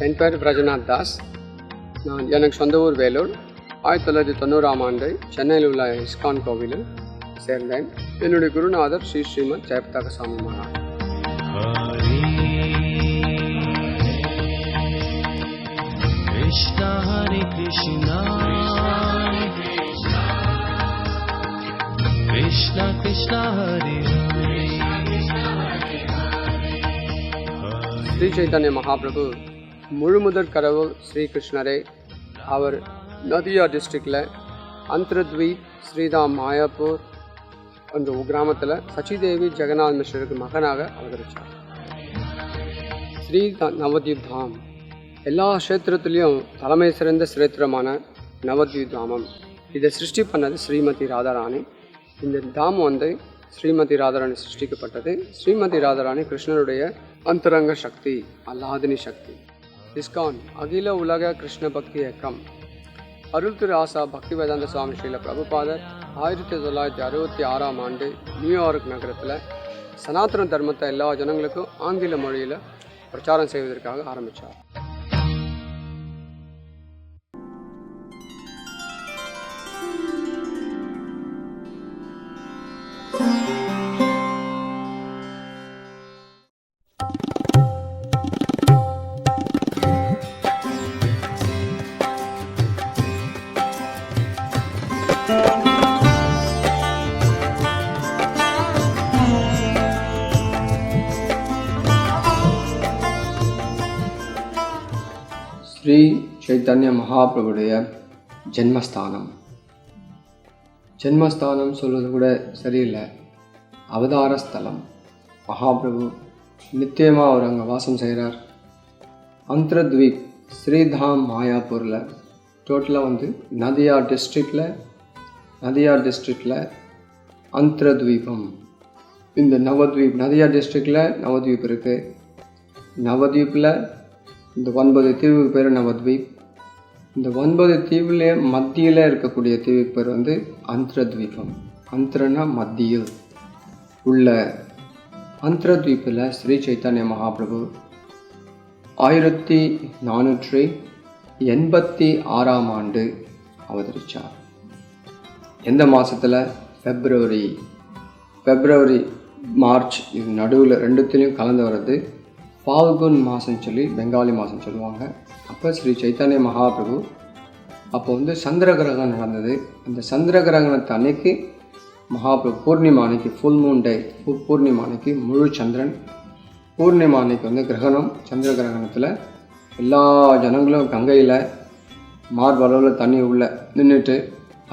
என் பேர் பிரஜநாத் தாஸ். எனக்கு சொந்த ஊர் வேலூர். 1990ஆம் ஆண்டு சென்னையில் உள்ள இஸ்கான் கோவிலில் சேர்ந்தேன். என்னுடைய குருநாதர் ஸ்ரீமத் ஜெயபதாக சாமி Maharaj. Krishna Hare Krishna Krishna Krishna Hare Hare Sri Chaitanya Mahaprabhu முழுமுதற் கடவுள் ஸ்ரீகிருஷ்ணரே. அவர் நதியா டிஸ்ட்ரிக்டில் அந்தரத்வீப் ஸ்ரீதாம் மாயாப்பூர் என்ற கிராமத்தில் சச்சிதேவி ஜெகநாத் மிஸ்ரருக்கு மகனாக அவதரித்தார். ஸ்ரீ நவத்வீப் தாம் எல்லா க்ஷேத்திரத்துலேயும் தலைமை சிறந்த சிரேத்திரமான நவத்வீப் தாமம். இதை சிருஷ்டி பண்ணது ஸ்ரீமதி ராதாராணி. இந்த தாமம் ஸ்ரீமதி ராதாராணி சிருஷ்டிக்கப்பட்டது. ஸ்ரீமதி ராதாராணி கிருஷ்ணனுடைய அந்தரங்க சக்தி, அல்லாதினி சக்தி. இஸ்கான் அகில உலக கிருஷ்ண பக்தி இயக்கம் அருள் திரு ஆசா பக்தி வேதாந்த சுவாமி ஸ்ரீல பிரபுபாதர் 1966ஆம் ஆண்டு நியூயார்க் நகரத்தில் சனாதன தர்மத்தை எல்லா ஜனங்களுக்கும் ஆங்கில மொழியில் பிரச்சாரம் செய்வதற்காக ஆரம்பித்தார். ஸ்ரீ சைத்தன்ய மகாபிரபுடைய ஜென்மஸ்தானம். ஜென்மஸ்தானம் சொல்வது கூட சரியில்லை, அவதார ஸ்தலம். மகாபிரபு நித்தியமாக அவர் அங்கே வாசம் செய்கிறார். அந்தரத்வீப் ஸ்ரீதாம் மாயாப்பூரில் டோட்டலாக நதியா டிஸ்ட்ரிக்டில் அந்தரத்வீபம். இந்த நவத்வீப் நதியா டிஸ்ட்ரிக்டில் நவத்வீப் இருக்குது. நவத்வீப்பில் இந்த 9 தீவுக்கு பேர் நவத்வீப். இந்த 9 தீவுல மத்தியில் இருக்கக்கூடிய தீவுக்கு பேர் அந்தரத்வீபம். அந்தரன்னா மத்தியில் உள்ள. அந்தரத்வீப்பில் ஸ்ரீ சைத்தன்ய மகாபிரபு 1486ஆம் ஆண்டு அவதரித்தார். எந்த மாதத்தில்? ஃபெப்ரவரி மார்ச், இது நடுவில் ரெண்டுத்திலையும் கலந்து வர்றது ஃபால்குன் மாதம் சொல்லி பெங்காலி மாதம் சொல்லுவாங்க. அப்போ ஸ்ரீ சைத்தன்ய மகாபிரபு அப்போ சந்திர கிரகணம் நடந்தது. அந்த சந்திர கிரகணத்தை அன்னைக்கு மகாபிரபு பூர்ணிமா அன்னைக்கு, ஃபுல் மூன் டே, பூர்ணிமா அன்னைக்கு முழு சந்திரன். பூர்ணிமா அன்னைக்கு கிரகணம். சந்திர கிரகணத்தில் எல்லா ஜனங்களும் கங்கையில் மார்பளவில் தண்ணி உள்ள நின்றுட்டு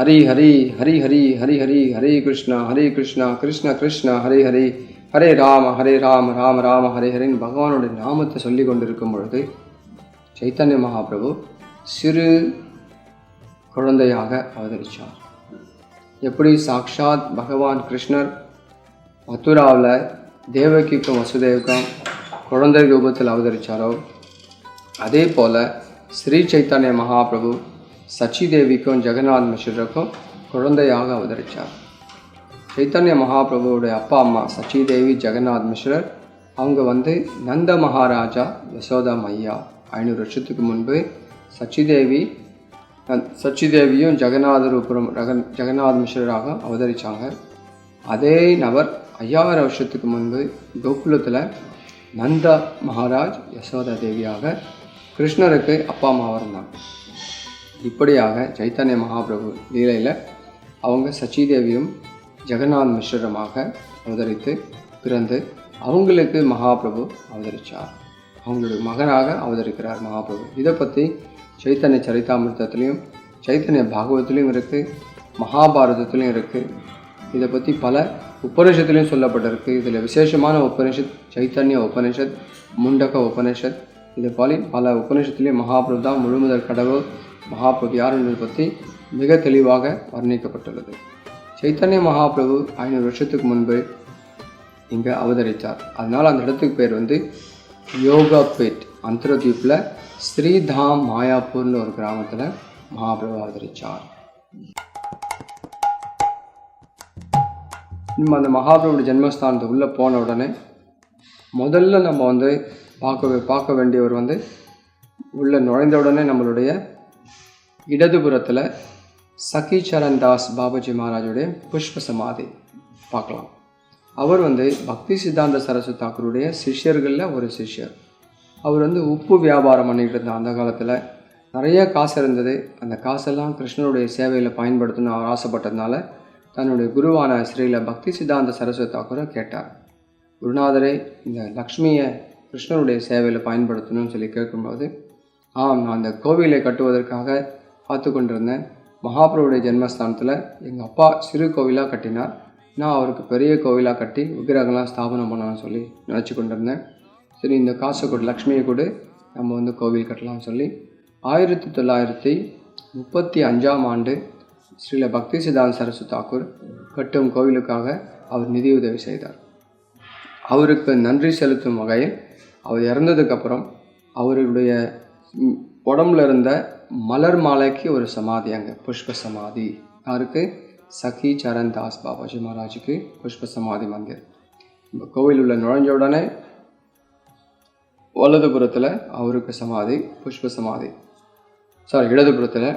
ஹரி ஹரி ஹரி ஹரி ஹரி ஹரி ஹரே கிருஷ்ணா கிருஷ்ண கிருஷ்ண ஹரி ஹரி ஹரே ராம ராம ராம ஹரே ஹரின்னு பகவானுடைய நாமத்தை சொல்லி கொண்டிருக்கும் பொழுது சைத்தன்ய மகாபிரபு சிறு குழந்தையாக அவதரித்தார். எப்படி சாக்ஷாத் பகவான் கிருஷ்ணர் மதுராவில் தேவகிக்கும் வசுதேவுக்கும் குழந்தை ரூபத்தில் அவதரித்தாரோ, அதே போல் ஸ்ரீ சைத்தன்ய மகாபிரபு சச்சிதேவிக்கும் ஜெகநாத் மிஸ்ரருக்கும் குழந்தையாக அவதரித்தார். சைத்தன்ய மகாபிரபுவோடைய அப்பா அம்மா சச்சிதேவி ஜெகநாத் மிஸ்ரர். அவங்க நந்த மகாராஜா யசோதா மையா 500 வருஷத்துக்கு முன்பு சச்சிதேவியும் ஜெகநாத் மிஸ்ரராக அவதரித்தாங்க. அதே நபர் 5000 வருஷத்துக்கு முன்பு கோகுலத்தில் நந்த மகாராஜ் யசோதா தேவியாக கிருஷ்ணருக்கு அப்பா அம்மாவாக இருந்தாங்க. இப்படியாக சைத்தன்ய மகாபிரபு லீலையில் அவங்க சச்சிதேவியும் ஜெகநாத் மிஸ்ரமாக அவதரித்து பிறந்து அவங்களுக்கு மகாபிரபு அவதரித்தார். அவங்களுடைய மகனாக அவதரிக்கிறார் மகாபிரபு. இதை பற்றி சைத்தன்ய சரிதாமிர்தத்துலேயும் சைத்தன்ய பாகவத்திலையும் இருக்குது, மகாபாரதத்துலேயும் இருக்குது. இதை பற்றி பல உபனிஷத்துலேயும் சொல்லப்பட்டிருக்கு. இதில் விசேஷமான உபனிஷத் சைத்தன்ய உபனிஷத், முண்டக உபனிஷத். இது போல பல உபனிஷத்துலேயும் மகாபிரபு தான் முழுமுதல் கடவுள், மகாபிரபு யார் என்பதை பற்றி மிக தெளிவாக வர்ணிக்கப்பட்டுள்ளது. சைத்தன்ய மகாபிரபு 500 வருஷத்துக்கு முன்பு இங்கே அவதரித்தார். அதனால் அந்த இடத்துக்கு பேர் யோகாபேட். அந்தரத்வீப்பில் ஸ்ரீதாம் மாயாப்பூர்னு ஒரு கிராமத்தில் மகாபிரபு அவதரித்தார். நம்ம அந்த மகாபிரபுடைய ஜென்மஸ்தானத்துக்கு உள்ளே போன உடனே முதல்ல நம்ம பார்க்க வேண்டியவர் உள்ள நுழைந்தவுடனே நம்மளுடைய இடதுபுறத்தில் சகி சரண் தாஸ் பாபாஜி மகாராஜுடைய புஷ்ப சமாதி பார்க்கலாம். அவர் பக்தி சித்தாந்த சரஸ்வதி தாக்கூருடைய சிஷ்யர்களில் ஒரு சிஷ்யர். அவர் உப்பு வியாபாரம் பண்ணிகிட்டு இருந்தார். அந்த காலத்தில் நிறைய காசு இருந்தது. அந்த காசெல்லாம் கிருஷ்ணருடைய சேவையில் பயன்படுத்தணும்னு அவர் ஆசைப்பட்டதுனால தன்னுடைய குருவான ஸ்ரீல பக்தி சித்தாந்த சரஸ்வதி தாக்கூரை கேட்டார். குருநாதரே, இந்த லக்ஷ்மியை கிருஷ்ணருடைய சேவையில் பயன்படுத்தணும்னு சொல்லி கேட்கும்போது, நான் அந்த கோவிலை கட்டுவதற்காக பார்த்து கொண்டிருந்தேன். மகாபிரபுடைய ஜென்மஸ்தானத்தில் எங்கள் அப்பா சிறு கோவிலாக கட்டினார். நான் அவருக்கு பெரிய கோவிலாக கட்டி விக்கிரகம்லாம் ஸ்தாபனம் பண்ணணும்னு சொல்லி நினச்சி கொண்டிருந்தேன். சரி, இந்த காசை கொடு, லக்ஷ்மியை கொடு, நம்ம கோவில் கட்டலாம்னு சொல்லி 1935ஆம் ஆண்டு ஸ்ரீல பக்தி சித்தாந்த சரஸ்வதி தாக்கூர் கட்டும் கோவிலுக்காக அவர் நிதியுதவி செய்தார். அவருக்கு நன்றி செலுத்தும் வகையில் அவர் இறந்ததுக்கப்புறம் அவருடைய உடம்புல இருந்த மலர் மாலைக்கு ஒரு சமாதி, அங்கே புஷ்ப சமாதி. யாருக்கு? சகி சரண் தாஸ் பாபாஜி மகாராஜுக்கு புஷ்ப சமாதி மந்திர். இந்த கோவில் உள்ள நுழைஞ்ச உடனே வலதுபுறத்தில் அவருக்கு சமாதி, புஷ்ப சமாதி. இடதுபுறத்தில்.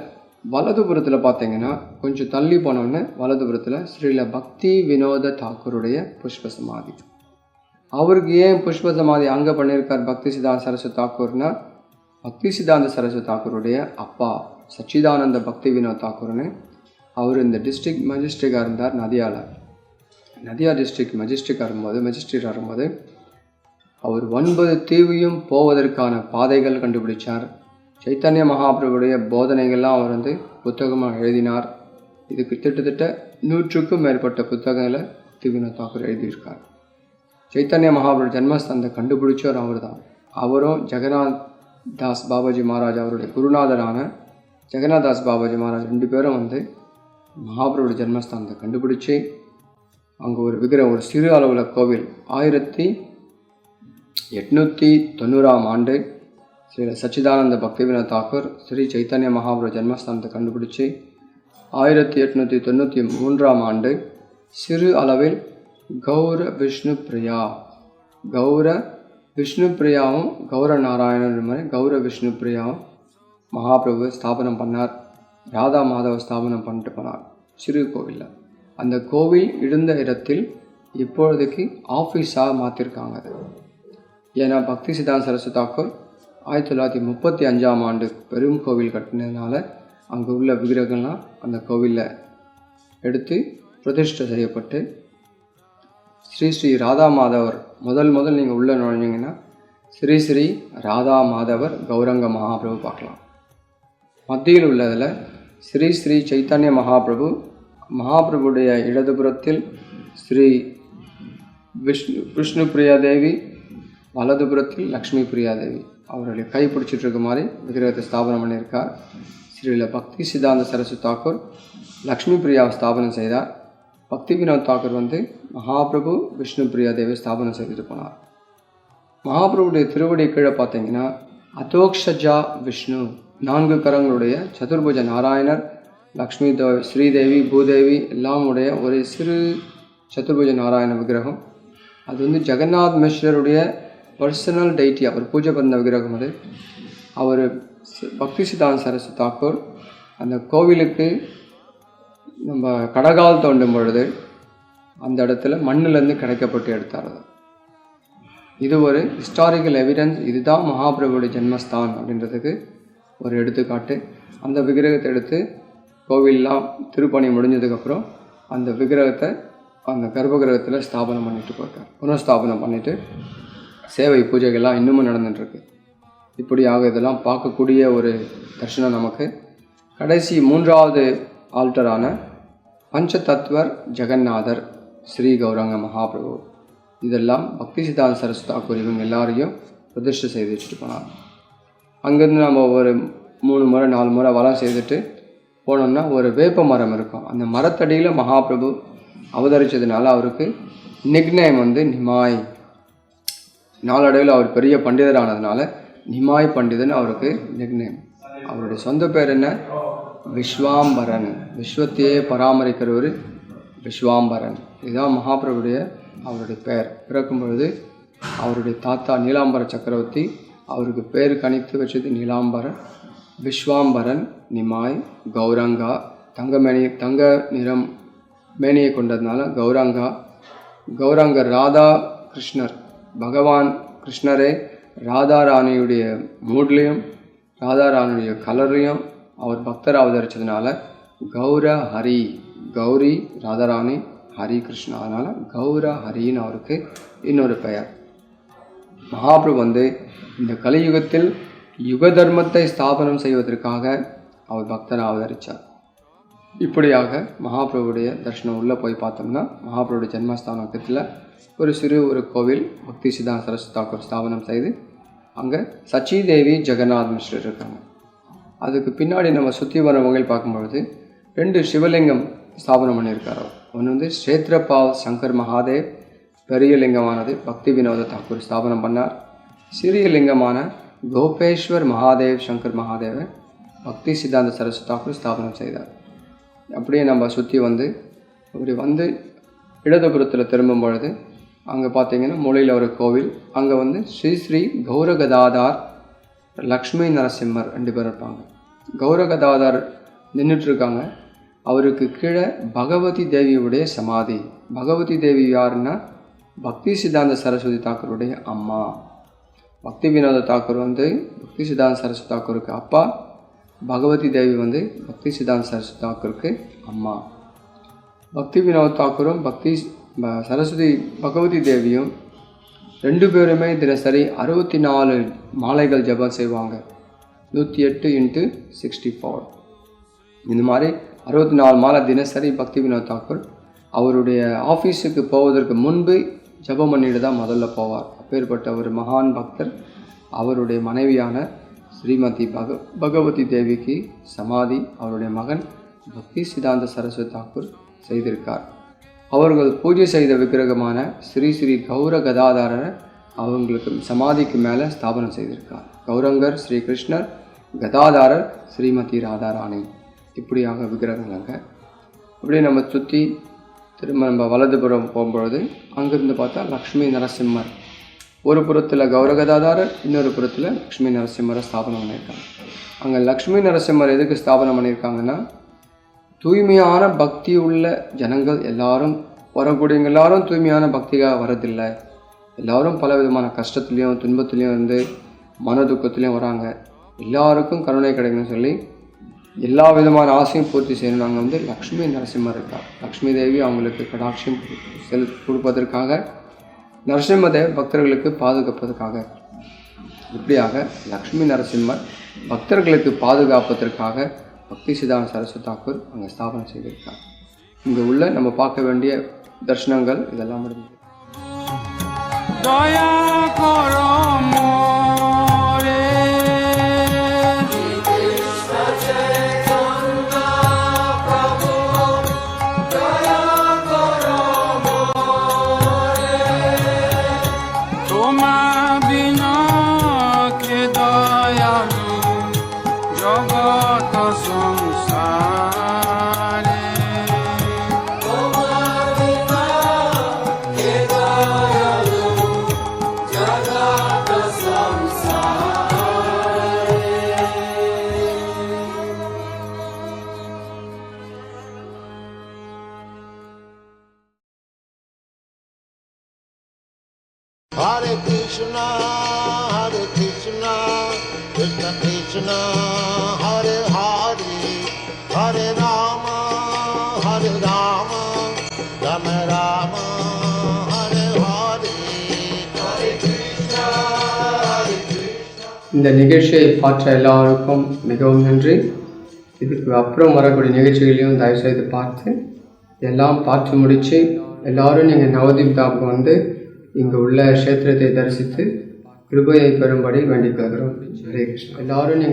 வலதுபுறத்தில் பார்த்தீங்கன்னா கொஞ்சம் தள்ளி போனோன்னு வலதுபுறத்தில் ஸ்ரீல பக்தி வினோத தாக்கூருடைய புஷ்ப சமாதி. அவருக்கு ஏன் புஷ்ப சமாதி அங்கே பண்ணியிருக்கார் பக்தி சித்தாந்த சரஸ்வதி தாக்கூர்னா, பக்தி சித்தாந்த சரஸ்வதி தாக்கூருடைய அப்பா சச்சிதானந்த பக்தி வினோத் தாக்கூர்னு அவர் இந்த டிஸ்ட்ரிக்ட் மஜிஸ்ட்ரேட்டாக இருந்தார். நதியா டிஸ்ட்ரிக்ட் மெஜிஸ்ட்ரேட்டாக இருக்கும்போது அவர் 9 தீவையும் போவதற்கான பாதைகள் கண்டுபிடிச்சார். சைத்தன்ய மகாபிரபுடைய போதனைகள்லாம் அவர் புத்தகமாக எழுதினார். இதுக்கு கிட்டத்தட்ட 100க்கும் மேற்பட்ட புத்தகங்களை பக்தி வினோத் தாக்கூர் எழுதியிருக்கார். சைத்தன்ய மகாபிரபு ஜென்மஸ்தானத்தை கண்டுபிடிச்சவர் அவர் தான். அவரும் ஜெகநாத் தாஸ் பாபாஜி மகாராஜ் அவருடைய குருநாதரான ஜெகநாத் தாஸ் பாபாஜி மகாராஜ் 2 பேரும் மகாபிரபுடைய ஜென்மஸ்தானத்தை கண்டுபிடிச்சி அங்கே ஒரு விக்கிரகம், ஒரு சிறு அளவில் கோவில் 1890ஆம் ஆண்டு ஸ்ரீ சச்சிதானந்த பக்தி வினோத் தாக்கூர் ஸ்ரீ சைத்தன்ய மகாபிரபு ஜென்மஸ்தானத்தை கண்டுபிடிச்சி 1893ஆம் ஆண்டு சிறு அளவில் கௌர விஷ்ணு பிரியாவும் கௌர நாராயணன் மாதிரி கௌர விஷ்ணு பிரியாவும் மகாபிரபு ஸ்தாபனம் பண்ணார். ராதா மாதவ ஸ்தாபனம் பண்ணிட்டு போனார் சிறு கோவிலில். அந்த கோவில் இருந்த இடத்தில் இப்பொழுதுக்கு ஆஃபீஸாக மாற்றிருக்காங்க. ஏன்னா பக்தி சித்தாந்த சரஸ்வதி தாக்கூர் 1935ஆம் ஆண்டு பெரும் கோவில் கட்டினதுனால அங்கே உள்ள விக்கிரகங்கள்லாம் அந்த கோவிலில் எடுத்து பிரதிஷ்டை செய்யப்பட்டு ஸ்ரீ ராதா மாதவர் முதல் நீங்கள் உள்ளே நுழைஞ்சிங்கன்னா ஸ்ரீ ராதா மாதவர் கௌரங்க மகாபிரபு பார்க்கலாம். மத்தியில் உள்ளதில் ஸ்ரீ சைத்தன்ய மகாபிரபுடைய இடதுபுறத்தில் ஸ்ரீ விஷ்ணு பிரியாதேவி, வலதுபுறத்தில் லக்ஷ்மி பிரியாதேவி அவர்களை கைப்பிடிச்சிட்டு இருக்க மாதிரி விக்கிரகத்தை ஸ்தாபனம் பண்ணியிருக்கார். ஸ்ரீல பக்தி சித்தாந்த சரஸ்வதி தாக்கூர் லக்ஷ்மி பிரியாவை ஸ்தாபனம் செய்தார். பக்தி வினோத் தாக்கூர் மகாபிரபு விஷ்ணு பிரியாதேவி ஸ்தாபனம் செய்துட்டு போனார். மகாபிரபுடைய திருவடி கீழே பார்த்தீங்கன்னா அதோக்ஷஜா விஷ்ணு, 4 கரங்களுடைய சதுர்புஜ நாராயணர், லக்ஷ்மி ஸ்ரீதேவி, பூதேவி எல்லாம் உடைய ஒரு சிறு சதுர்புஜ நாராயண விக்கிரகம். அது ஜெகநாத் மிஸ்ரருடைய பர்சனல் டைட்டி, அவர் பூஜை பண்ண விக்கிரகம். அது அவர் பக்தி சித்தாந்த சரஸ்வதி தாக்கூர் அந்த கோவிலுக்கு நம்ம கடகால் தோண்டும் பொழுது அந்த இடத்துல மண்ணிலேருந்து கிடைக்கப்பட்டு எடுத்தார். இது ஒரு ஹிஸ்டாரிக்கல் எவிடன்ஸ். இதுதான் மகாபிரபுடைய ஜென்மஸ்தான் அப்படின்றதுக்கு ஒரு எடுத்துக்காட்டு. அந்த விக்கிரகத்தை எடுத்து கோவிலெலாம் திருப்பணி முடிஞ்சதுக்கப்புறம் அந்த விக்கிரகத்தை அந்த கர்ப்பகிரகத்தில் ஸ்தாபனம் பண்ணிட்டு போயிருக்கார். புனஸ்தாபனம் பண்ணிவிட்டு சேவை பூஜைகள்லாம் இன்னமும் நடந்துட்டுருக்கு. இப்படியாக இதெல்லாம் பார்க்கக்கூடிய ஒரு தர்ஷனம் நமக்கு. கடைசி 3வது ஆல்டரான பஞ்சதத்வர் ஜெகநாதர் ஸ்ரீ கௌரங்க மகாபிரபு, இதெல்லாம் பக்தி சித்தாந்த சரஸ்வதி தாக்கூர் இவங்க எல்லாரையும் பிரதிஷ்டை செய்து வச்சுட்டு போனார். அங்கேருந்து நம்ம ஒரு 3 முறை 4 முறை வலம் செய்துட்டு போனோம்னா ஒரு வேப்ப மரம் இருக்கும். அந்த மரத்தடியில் மகாபிரபு அவதரித்ததுனால அவருக்கு நிக்நேம் நிமாய். நாளடைவில் அவர் பெரிய பண்டிதரானதுனால நிமாய் பண்டிதன் அவருக்கு நிக்நேம். அவருடைய சொந்த பேர் என்ன? விஸ்வாம்பரன். விஸ்வத்தையே பராமரிக்கிறவர் விஸ்வாம்பரன். இதுதான் மகாபிரபுடைய அவருடைய பெயர். பிறக்கும் பொழுது அவருடைய தாத்தா நீலாம்பர சக்கரவர்த்தி அவருக்கு பேர் கணித்து வச்சது நீலாம்பரன், விஸ்வாம்பரன், நிமாய், கௌரங்கா, தங்க நிறம் மேனியை கொண்டதுனால கௌரங்கா. கௌரங்கர் ராதா கிருஷ்ணர், பகவான் கிருஷ்ணரே ராதாராணியுடைய மூட்லேயும் ராதாராணியுடைய கலர்லையும் அவர் பக்தர் அவதரித்ததுனால கௌர ஹரி, கௌரி ராதாராணி, ஹரி கிருஷ்ணா, அதனால் கௌர ஹரின்னு அவருக்கு இன்னொரு பெயர். மகாபிரபு இந்த கலியுகத்தில் யுக தர்மத்தை ஸ்தாபனம் செய்வதற்காக அவர் பக்தர் அவதரித்தார். இப்படியாக மகாபிரபுடைய தரிசனம் உள்ளே போய் பார்த்தோம்னா மகாபிரபுடைய ஜென்மஸ்தானத்தில் ஒரு கோவில் பக்தி சித்தாந்த சரஸ்வதி தாக்கூர் ஸ்தாபனம் செய்து அங்கே சச்சிதேவி ஜெகநாத் மிஸ்ரர் இருக்காங்க. அதுக்கு பின்னாடி நம்ம சுற்றி வரவங்க பார்க்கும்பொழுது 2 சிவலிங்கம் ஸ்தாபனம் பண்ணியிருக்காரு. ஒன்று ஸ்ரேத்ரபால் சங்கர் மகாதேவ், பெரிய லிங்கமானது பக்தி வினோத தாக்கூர் ஸ்தாபனம் பண்ணார். சிறிய லிங்கமான கோபேஸ்வர் மகாதேவ் சங்கர் மகாதேவை பக்தி சித்தாந்த சரஸ்வதி தாக்கூர் ஸ்தாபனம் செய்தார். அப்படியே நம்ம சுற்றி இப்படி இடதுபுறத்தில் திரும்பும் பொழுது அங்கே பார்த்தீங்கன்னா மூலையில் ஒரு கோவில். அங்கே ஸ்ரீ ஸ்ரீ கௌரகதாதார் லக்ஷ்மி நரசிம்மர் 2 பேர் இருப்பாங்க. கௌரகதாதார் நின்றுட்டுருக்காங்க. அவருக்கு கீழே பகவதி தேவியுடைய சமாதி. பகவதி தேவி யாருன்னா பக்தி சித்தாந்த சரஸ்வதி தாக்கூருடைய அம்மா. பக்தி வினோத தாக்கூர் பக்தி சித்தாந்த சரஸ்வதி தாக்கூருக்கு அப்பா, பகவதி தேவி பக்தி சித்தாந்த சரஸ்வதி தாக்கூருக்கு அம்மா. பக்தி வினோத் தாக்கூரும் பகவதி தேவியும் 2 பேருமே தினசரி 64 மாலைகள் ஜபம் செய்வாங்க. 108 × 64 இந்த மாதிரி 64 மாலை தினசரி பக்தி வினோத் தாக்கூர் அவருடைய ஆஃபீஸுக்கு போவதற்கு முன்பு ஜபம் பண்ணிட்டு தான் முதல்ல போவார். அப்பேற்பட்ட ஒரு மகான் பக்தர். அவருடைய மனைவியான ஸ்ரீமதி பகவதி தேவிக்கு சமாதி அவருடைய மகன் பக்தி சித்தாந்த சரஸ்வதி தாக்கூர் செய்திருக்கார். அவர்கள் பூஜை செய்த விக்கிரகமான ஸ்ரீ ஸ்ரீ கௌர கதாதாரரை அவங்களுக்கு சமாதிக்கு மேலே ஸ்தாபனம் செய்திருக்கார். கௌரங்கர் ஸ்ரீ கிருஷ்ணர், கதாதாரர் ஸ்ரீமதி ராதாராணி. இப்படியாக விக்கிரகங்கள் அப்படியே நம்ம சுற்றி திரும்ப நம்ம வலதுபுறம் போகும்பொழுது அங்கிருந்து பார்த்தா லக்ஷ்மி நரசிம்மர். ஒரு புறத்தில் கௌரகதாதாரர், இன்னொரு புறத்தில் லக்ஷ்மி நரசிம்மரை ஸ்தாபனம் பண்ணியிருக்காங்க. அங்கே லக்ஷ்மி நரசிம்மர் எதுக்கு ஸ்தாபனம் பண்ணியிருக்காங்கன்னா தூய்மையான பக்தி உள்ள ஜனங்கள் எல்லாரும் வரக்கூடியவங்க எல்லாரும் தூய்மையான பக்தியாக வரதில்லை. எல்லோரும் பல விதமான கஷ்டத்துலேயும் துன்பத்துலேயும் மன துக்கத்துலேயும் வராங்க. எல்லாருக்கும் கருணை கிடைக்கணும்னு சொல்லி எல்லா விதமான ஆசையும் பூர்த்தி செய்யணும். நாங்கள் லக்ஷ்மி நரசிம்மர் இருக்கார். லக்ஷ்மி தேவி அவங்களுக்கு கடாட்சியம் கொடுப்பதற்காக, நரசிம்மதேவ் பக்தர்களுக்கு பாதுகாப்பதற்காக. இப்படியாக லக்ஷ்மி நரசிம்மர் பக்தர்களுக்கு பாதுகாப்பதற்காக பக்தி சித்தாந்த சரஸ்வதி தாக்கூர் அங்கே ஸ்தாபனம் செய்திருக்கார். இங்கே உள்ள நம்ம பார்க்க வேண்டிய தர்ஷனங்கள் இதெல்லாம் முடிஞ்சது. Hare Krishna, Krishna Krishna, Hare Hare, Hare Rama, Rama Rama, Hare Hare, Hare Krishna, Hare Krishna. இந்த நிகழ்ச்சியை பார்த்த எல்லாருக்கும் மிகவும் நன்றி. இதுக்கு அப்புறம் வரக்கூடிய நிகழ்ச்சிகளையும் தயவுசெய்து பார்த்து எல்லாம் பார்த்து முடித்து எல்லோரும் நீங்கள் நவதீப் தாப்புக்கு இங்கே உள்ள க்ஷேத்திரத்தை தரிசித்து கிருபையை பெறும்படி வேண்டிக் கொள்கிறோம். ஹரே கிருஷ்ணா. எல்லாரும்